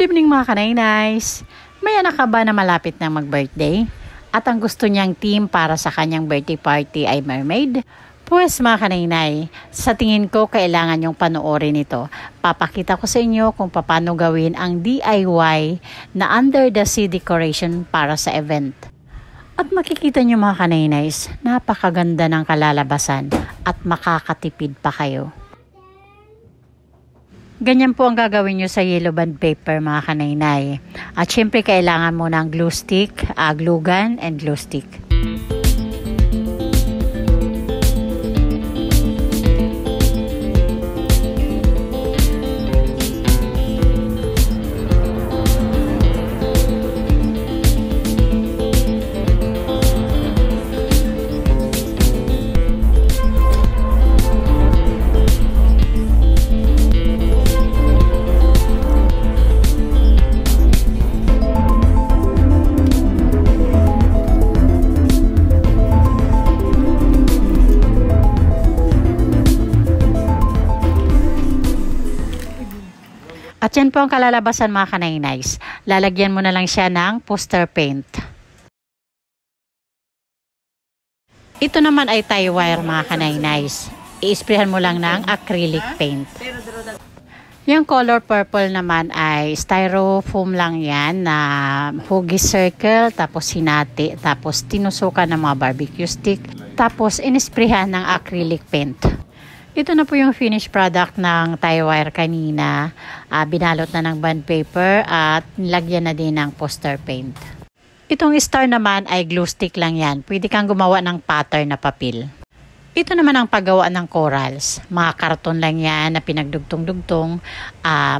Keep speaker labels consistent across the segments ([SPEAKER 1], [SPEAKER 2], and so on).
[SPEAKER 1] Good evening mga kanainays! May anak ka ba na malapit na mag-birthday? At ang gusto niyang theme para sa kanyang birthday party ay mermaid? Pues mga kanainay, sa tingin ko kailangan yung panoorin ito. Papakita ko sa inyo kung paano gawin ang DIY na under the sea decoration para sa event. At makikita nyo mga kanainays, napakaganda ng kalalabasan at makakatipid pa kayo. Ganyan po ang gagawin nyo sa yellow bond paper mga kanainay. At syempre kailangan mo ng glue stick, glue gun, and glue stick. At yan po ang kalalabasan mga kanainays. Lalagyan mo na lang siya ng poster paint. Ito naman ay tie wire mga kanainays. I-sprayhan mo lang ng acrylic paint. Yung color purple naman ay styrofoam lang yan na hugis circle, tapos hinati, tapos tinusukan ng mga barbecue stick, tapos inisprayhan ng acrylic paint. Ito na po yung finished product ng tie wire kanina. Binalot na ng bond paper at nilagyan na din ng poster paint. Itong star naman ay glue stick lang yan. Pwede kang gumawa ng pattern na papel. Ito naman ang paggawa ng corals. Mga karton lang yan na pinagdugtong-dugtong.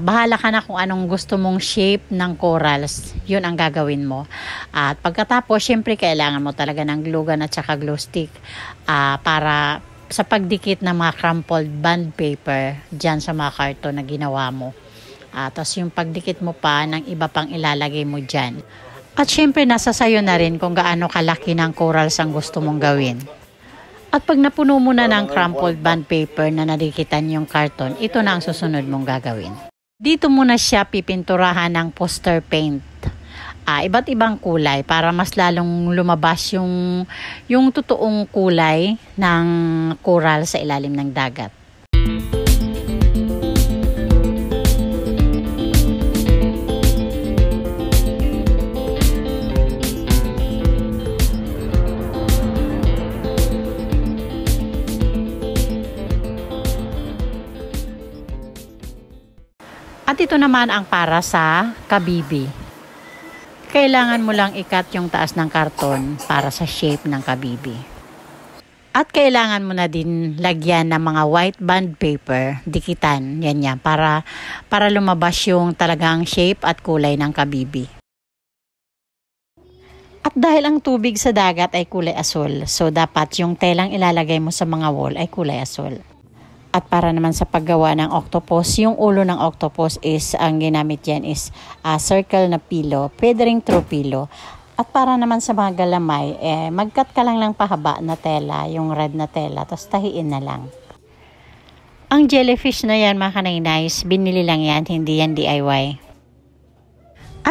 [SPEAKER 1] Bahala ka na kung anong gusto mong shape ng corals. Yun ang gagawin mo. At pagkatapos, syempre kailangan mo talaga ng glue gun at saka glue stick para sa pagdikit ng mga crumpled bond paper dyan sa mga karton na ginawa mo. Tapos yung pagdikit mo pa ng iba pang ilalagay mo dyan. At syempre nasa sayo na rin kung gaano kalaki ng corals ang gusto mong gawin. At pag napuno mo na ng crumpled bond paper na nadikitan yung karton, ito na ang susunod mong gagawin. Dito muna siya pipinturahan ng poster paint. Iba't ibang kulay para mas lalong lumabas yung totoong kulay ng coral sa ilalim ng dagat. At ito naman ang para sa kabibi. Kailangan mo lang ikat yung taas ng karton para sa shape ng kabibi. At kailangan mo na din lagyan ng mga white bond paper, dikitan, yan para lumabas yung talagang shape at kulay ng kabibi. At dahil ang tubig sa dagat ay kulay asul, so dapat yung telang ilalagay mo sa mga wall ay kulay asul. At para naman sa paggawa ng octopus, yung ulo ng octopus is, ang ginamit yan is circle na pilo, pwede ring true pilo. At para naman sa mga galamay, mag-cut ka lang ng pahaba na tela, yung red na tela, tapos tahiin na lang. Ang jellyfish na yan mga kanainays, binili lang yan, hindi yan DIY.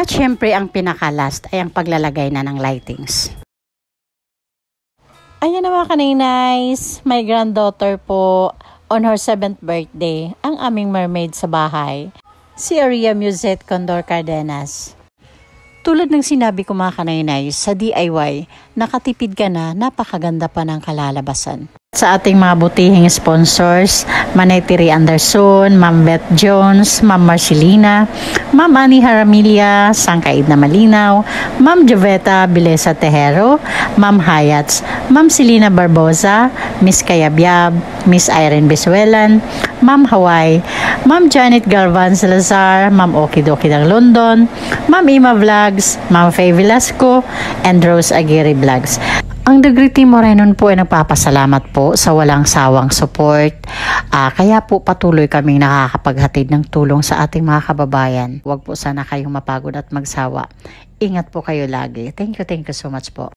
[SPEAKER 1] At syempre ang pinaka-last ay ang paglalagay na ng lightings. Ayan na mga kanainays, my granddaughter po, on her 7th birthday, ang aming mermaid sa bahay, si Aria Musette Condor Cardenas. Tulad ng sinabi ko mga kanainay, sa DIY, nakatipid ka na, napakaganda pa ng kalalabasan. Sa ating mga butihing sponsors, Manetiri Anderson, Ma'am Beth Jones, Ma'am Marcelina, Ma'am Annie Haramilia, Sangkaid na Malinaw, Ma'am Joveta Bilesa Tejero, Ma'am Hayats, Ma'am Selina Barbosa, Miss Kayabyab, Miss Irene Besuelan, Ma'am Hawaii, Ma'am Janet Galvan Salazar, Ma'am Okidoki ng London, Ma'am Ima Vlogs, Ma'am Faye Velasco, and Rose Aguirre Vlogs. Ang Degree Team Morenon po ay nagpapasalamat po sa walang sawang support. Kaya po patuloy kaming nakakapaghatid ng tulong sa ating mga kababayan. Huwag po sana kayong mapagod at magsawa. Ingat po kayo lagi. Thank you so much po.